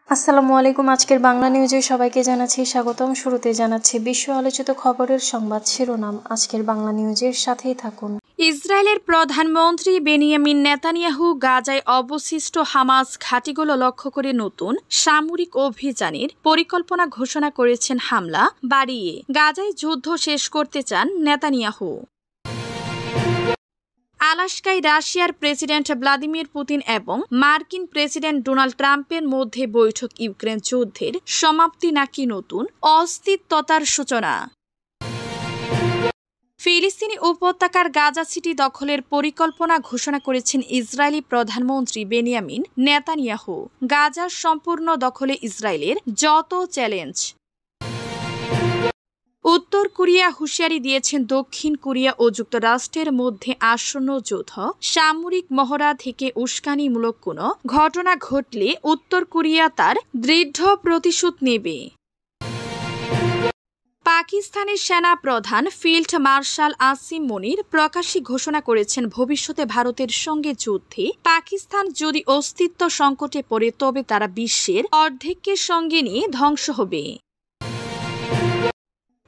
আসসালামু আলাইকুম। আজকের বাংলা নিউজে সবাইকে জানাচ্ছি স্বাগতম। শুরুতে জানাচ্ছি বিশ্ব আলোচিত খবরের সংবাদ শিরোনাম। আজকের বাংলা নিউজের সাথেই থাকুন। ইসরায়েলের প্রধানমন্ত্রী বেনিয়ামিন নেতানিয়াহু গাজায় অবশিষ্ট হামাস ঘাঁটিগুলো লক্ষ্য করে নতুন সামরিক অভিযানের পরিকল্পনা ঘোষণা করেছেন। হামলা বাড়িয়ে গাজায় যুদ্ধ শেষ করতে চান নেতানিয়াহু। আলাস্কায় রাশিয়ার প্রেসিডেন্ট ভ্লাদিমির পুতিন এবং মার্কিন প্রেসিডেন্ট ডোনাল্ড ট্রাম্পের মধ্যে বৈঠক। ইউক্রেন যুদ্ধের সমাপ্তি নাকি নতুন অস্তিত্বতার সূচনা। ফিলিস্তিনি উপত্যকার গাজা সিটি দখলের পরিকল্পনা ঘোষণা করেছেন ইসরায়েলি প্রধানমন্ত্রী বেনিয়ামিন নেতানিয়াহু। গাজার সম্পূর্ণ দখলে ইসরায়েলের যত চ্যালেঞ্জ। উত্তর কোরিয়া হুঁশিয়ারি দিয়েছেন দক্ষিণ কোরিয়া ও যুক্তরাষ্ট্রের মধ্যে আসন্ন যুদ্ধ সামরিক মহড়া থেকে উস্কানিমূলক কোনো ঘটনা ঘটলে উত্তর কোরিয়া তার দৃঢ় প্রতিশোধ নেবে। পাকিস্তানের সেনা প্রধান ফিল্ড মার্শাল আসিম মনির প্রকাশ্যে ঘোষণা করেছেন, ভবিষ্যতে ভারতের সঙ্গে যুদ্ধে পাকিস্তান যদি অস্তিত্ব সংকটে পড়ে তবে তারা বিশ্বের অর্ধেকের সঙ্গে নিয়ে ধ্বংস হবে।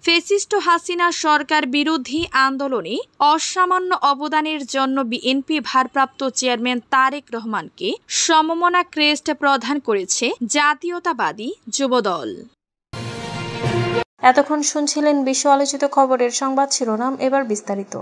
ফ্যাসিস্ট হাসিনা সরকার বিরোধী আন্দোলনে অসামান্য অবদানের জন্য বিএনপি ভারপ্রাপ্ত চেয়ারম্যান তারেক রহমানকে সম্মাননা ক্রেস্ট প্রদান করেছে জাতীয়তাবাদী যুবদল। এতক্ষণ শুনছিলেন বিশ্ব আলোচিত খবরের সংবাদ শিরোনাম। এবার বিস্তারিত।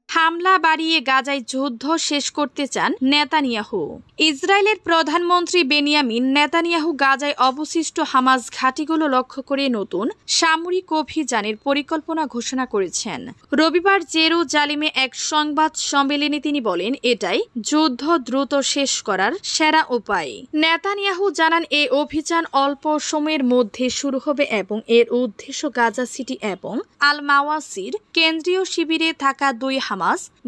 হামলা বাড়িয়ে গাজায় যুদ্ধ শেষ করতে চান নেতানিয়াহু। ইসরায়েলের প্রধানমন্ত্রী বেনিয়ামিন নেতানিয়াহু গাজায় অবশিষ্ট হামাস ঘাঁটিগুলো লক্ষ্য করে নতুন সামরিক অভিযানের পরিকল্পনা ঘোষণা করেছেন। রবিবার জেরুজালেমে এক সংবাদ সম্মেলনে তিনি বলেন, এটাই যুদ্ধ দ্রুত শেষ করার সেরা উপায়। নেতানিয়াহু জানান, এই অভিযান অল্প সময়ের মধ্যে শুরু হবে এবং এর উদ্দেশ্য গাজা সিটি এবং আল মাওয়াসির কেন্দ্রীয় শিবিরে থাকা দুই হামাস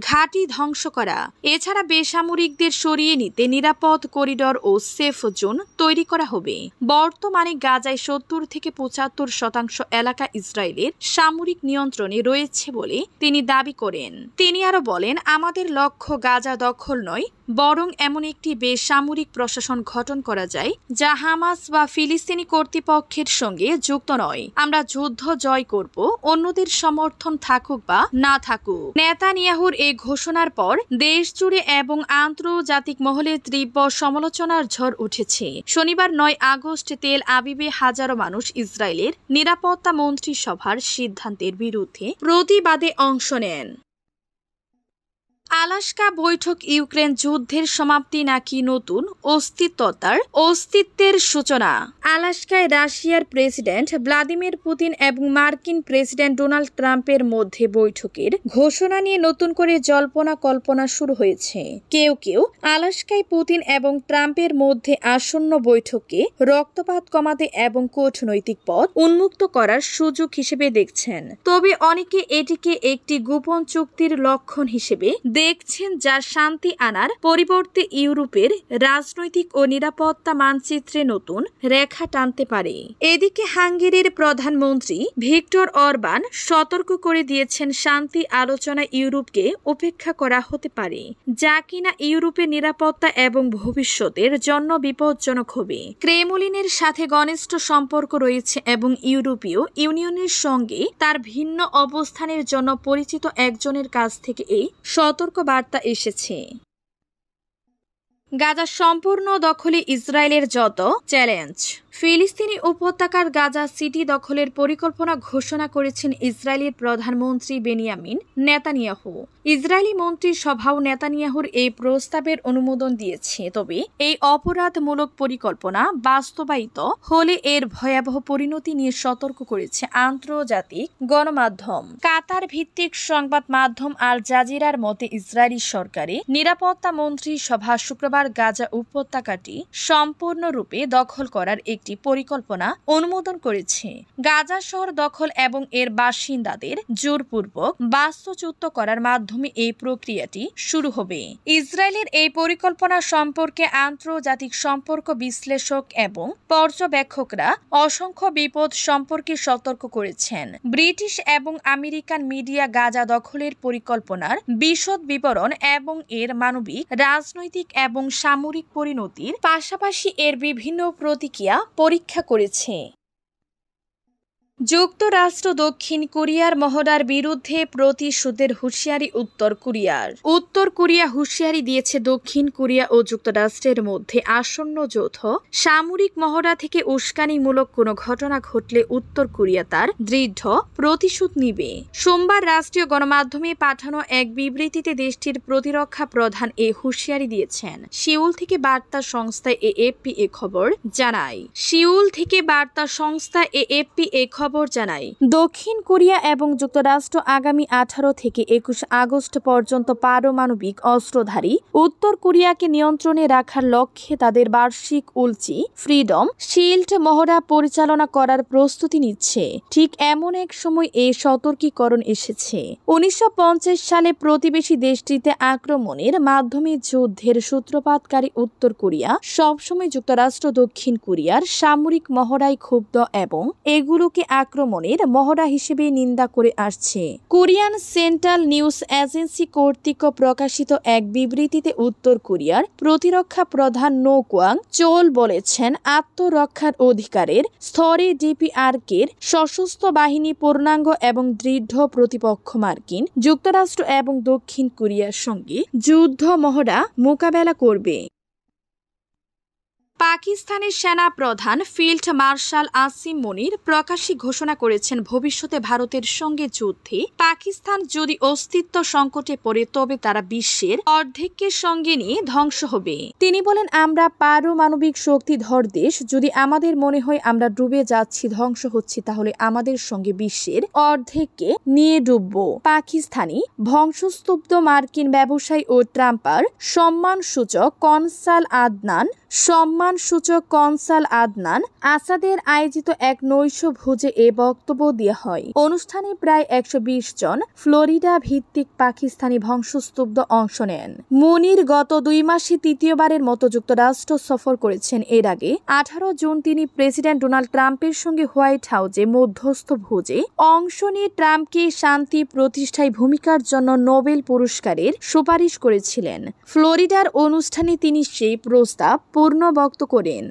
ঘাঁটি ধ্বংস করা। এছাড়া বেসামরিকদের সরিয়ে নিতে নিরাপদ করিডর ও সেফ জোন তৈরি করা হবে। বর্তমানে গাজায় ৭০ থেকে ৭৫% এলাকা ইসরায়েলের সামরিক নিয়ন্ত্রণে রয়েছে বলে তিনি দাবি করেন। তিনি আরো বলেন, আমাদের লক্ষ্য গাজা দখল নয়, বরং এমন একটি বেসামরিক প্রশাসন গঠন করা যায় যা হামাস বা ফিলিস্তিনি কর্তৃপক্ষের সঙ্গে যুক্ত নয়। আমরা যুদ্ধ জয় করব, অন্যদের সমর্থন থাকুক বা না থাকুক। নেতানিয়াহুর এই ঘোষণার পর দেশ জুড়ে এবং আন্তর্জাতিক মহলে তীব্র সমালোচনার ঝড় উঠেছে। শনিবার ৯ আগস্ট তেল আবিবে হাজারো মানুষ ইসরায়েলের নিরাপত্তা মন্ত্রিসভার সিদ্ধান্তের বিরুদ্ধে প্রতিবাদে অংশ নেন। আলাস্কা বৈঠক, ইউক্রেন যুদ্ধের সমাপ্তি নাকি নতুন অস্তিত্বের সূচনা। আলাস্কায় রাশিয়ার প্রেসিডেন্ট ভ্লাদিমির পুতিন এবং মার্কিন প্রেসিডেন্ট ডোনাল্ড ট্রাম্পের মধ্যে বৈঠকের ঘোষণা নিয়ে নতুন করে জল্পনা কল্পনা শুরু হয়েছে। কেউ কেউ আলাস্কায় পুতিন এবং ট্রাম্পের মধ্যে আসন্ন বৈঠককে রক্তপাত কমাতে এবং কূটনৈতিক পথ উন্মুক্ত করার সুযোগ হিসেবে দেখছেন। তবে অনেকে এটিকে একটি গোপন চুক্তির লক্ষণ হিসেবে দেখছেন, যা শান্তি আনার পরিবর্তে ইউরোপের রাজনৈতিক ও নিরাপত্তা মানচিত্রে নতুন রেখা টানতে পারে। এদিকে হাঙ্গেরির প্রধানমন্ত্রী ভিক্টর অরবান সতর্ক করে দিয়েছেন, শান্তি আলোচনা ইউরোপকে উপেক্ষা করা হতে পারে, যা কিনা ইউরোপের নিরাপত্তা এবং ভবিষ্যতের জন্য বিপজ্জনক হবে। ক্রেমলিনের সাথে ঘনিষ্ঠ সম্পর্ক রয়েছে এবং ইউরোপীয় ইউনিয়নের সঙ্গে তার ভিন্ন অবস্থানের জন্য পরিচিত একজনের কাছ থেকে এই সতর্ক বার্তা এসেছে। গাজা সম্পূর্ণ দখলে ইসরায়েলের যত চ্যালেঞ্জ। ফিলিস্তিনি উপত্যকার গাজা সিটি দখলের পরিকল্পনা ঘোষণা করেছেন ইসরায়েলের প্রধানমন্ত্রী বেনিয়ামিন নেতানিয়াহু। ইসরায়েলি মন্ত্রিসভাও নেতানিয়াহুর এই প্রস্তাবের অনুমোদন দিয়েছে। তবে এই অপরাধমূলক পরিকল্পনা বাস্তবায়িত হলে এর ভয়াবহ পরিণতি নিয়ে সতর্ক করেছে আন্তর্জাতিক গণমাধ্যম। কাতার ভিত্তিক সংবাদ মাধ্যম আল জাজিরার মতে ইসরায়েলি সরকারি নিরাপত্তা মন্ত্রিসভা শুক্রবার গাজা উপত্যকাটি সম্পূর্ণরূপে দখল করার একটি পরিকল্পনা অনুমোদন করেছে। গাজা শহর দখল এবং এর বাসিন্দাদের জোরপূর্বক বাস্তুচ্যুত করার মাধ্যমে এই প্রক্রিয়াটি শুরু হবে। ইসরায়েলের এই পরিকল্পনা সম্পর্কে আন্তর্জাতিক সম্পর্ক বিশ্লেষক এবং পর্যবেক্ষকরা অসংখ্য বিপদ সম্পর্কে সতর্ক করেছেন। ব্রিটিশ এবং আমেরিকান মিডিয়া গাজা দখলের পরিকল্পনার বিশদ বিবরণ এবং এর মানবিক, রাজনৈতিক এবং সামরিক পরিণতির পাশাপাশি এর বিভিন্ন প্রতিক্রিয়া পরীক্ষা করেছে। যুক্তরাষ্ট্র দক্ষিণ কোরিয়ার মহড়ার বিরুদ্ধে প্রতিশোধের হুঁশিয়ারি উত্তর কোরিয়ার। উত্তর কোরিয়া হুঁশিয়ারি দিয়েছে দক্ষিণ কোরিয়া ও যুক্তরাষ্ট্রের মধ্যে আসন্ন যৌথ সামরিক মহড়া থেকে উস্কানিমূলক কোনো ঘটনা ঘটলে উত্তর কোরিয়া তার দৃঢ় প্রতিশোধ নিবে। সোমবার রাষ্ট্রীয় গণমাধ্যমে পাঠানো এক বিবৃতিতে দেশটির প্রতিরক্ষা প্রধান এ হুঁশিয়ারি দিয়েছেন। সিউল থেকে বার্তা সংস্থা এএফপি এ খবর জানায় দক্ষিণ কোরিয়া এবং যুক্তরাষ্ট্র আগামী 18 থেকে 21 আগস্ট পর্যন্ত পারমাণবিক অস্ত্রধারী উত্তর কোরিয়াকে নিয়ন্ত্রণে রাখার লক্ষ্যে তাদের বার্ষিক উলচি ফ্রিডম শিল্ড মহড়া পরিচালনা করার প্রস্তুতি নিচ্ছে। ঠিক এমন এক সময় এই সতর্কীকরণ এসেছে। 1950 সালে প্রতিবেশী দেশটিতে আক্রমণের মাধ্যমে যুদ্ধের সূত্রপাতকারী উত্তর কোরিয়া সবসময় যুক্তরাষ্ট্র দক্ষিণ কোরিয়ার সামরিক মহড়ায় ক্ষুব্ধ এবং এগুলোকে আক্রমণের মহড়া হিসেবে নিন্দা করে আসছে। কোরিয়ান সেন্ট্রাল নিউজ এজেন্সি কর্তৃক প্রকাশিত এক বিবৃতিতে উত্তর কোরিয়ার প্রতিরক্ষা প্রধান নো কোয়াং চোল বলেছেন, আত্মরক্ষার অধিকারের স্তরে ডিপিআরকের সশস্ত্র বাহিনী পূর্ণাঙ্গ এবং দৃঢ় প্রতিপক্ষ মার্কিন যুক্তরাষ্ট্র এবং দক্ষিণ কোরিয়ার সঙ্গে যুদ্ধ মহড়া মোকাবেলা করবে। পাকিস্তানের সেনা প্রধান ফিল্ড মার্শাল আসিম মনির প্রকাশ্যে ঘোষণা করেছেন, ভবিষ্যতে ভারতের সঙ্গে যুদ্ধে পাকিস্তান যদি অস্তিত্ব সংকটে পড়ে তবে তারা বিশ্বের অর্ধেককে সঙ্গে নিয়ে ধ্বংস হবে। তিনি বলেন, আমরা পারমাণবিক শক্তিধর দেশ। যদি আমাদের মনে হয় আমরা ডুবে যাচ্ছি, ধ্বংস হচ্ছি, তাহলে আমাদের সঙ্গে বিশ্বের অর্ধেককে নিয়ে ডুবব। পাকিস্তানি ধ্বংসস্তব্ধ মার্কিন ব্যবসায়ী ও ট্রাম্পার সম্মানসূচক কনসাল আদনান আসাদের আয়োজিত এক নৈশভোজে এ বক্তব্য দেওয়া হয়। অনুষ্ঠানে প্রায় 120 জন ফ্লোরিডা ভিত্তিক পাকিস্তানি ধ্বংসস্তব্ধ অংশ নেন। মুনির গত 2 মাসে তৃতীয়বারের মতো যুক্তরাষ্ট্র সফর করেছেন। এর আগে 18 জুন তিনি প্রেসিডেন্ট ডোনাল্ড ট্রাম্পের সঙ্গে হোয়াইট হাউসে মধ্যস্থ ভোজে অংশ নিয়ে ট্রাম্পকে শান্তি প্রতিষ্ঠায় ভূমিকার জন্য নোবেল পুরস্কারের সুপারিশ করেছিলেন। ফ্লোরিডার অনুষ্ঠানে তিনি সেই প্রস্তাব পূর্ণবক্ত করেন।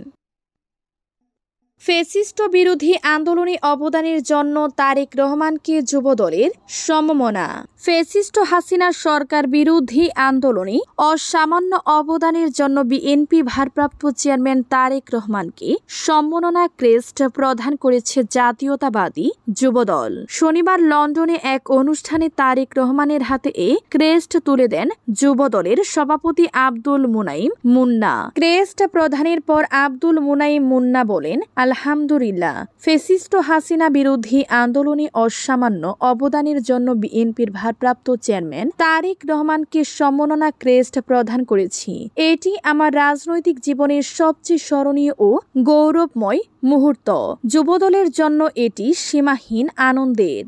ফ্যাসিস্ট বিরোধী আন্দোলনে অবদানের জন্য তারেক রহমানকে যুবদলের সম্মাননা। ফ্যাসিস্ট হাসিনার সরকার বিরোধী আন্দোলনে অসামান্য অবদানের জন্য বিএনপি ভারপ্রাপ্ত চেয়ারম্যান তারেক রহমানকে সম্মাননা ক্রেস্ট প্রদান করেছে জাতীয়তাবাদী যুবদল। শনিবার লন্ডনে এক অনুষ্ঠানে তারেক রহমানের হাতে এ ক্রেস্ট তুলে দেন যুবদলের সভাপতি আব্দুল মুনাইম মুন্না। ক্রেস্ট প্রদানের পর আব্দুল মুনাইম মুন্না বলেন, আলহামদুলিল্লাহ, ফ্যাসিস্ট হাসিনা বিরোধী আন্দোলনে অসামান্য অবদানের জন্য বিএনপির ভারপ্রাপ্ত চেয়ারম্যান তারেক রহমানকে সম্মাননা ক্রেস্ট প্রদান করেছি। এটি আমার রাজনৈতিক জীবনের সবচেয়ে স্মরণীয় ও গৌরবময় মুহূর্ত। যুবদলের জন্য এটি সীমাহীন আনন্দের।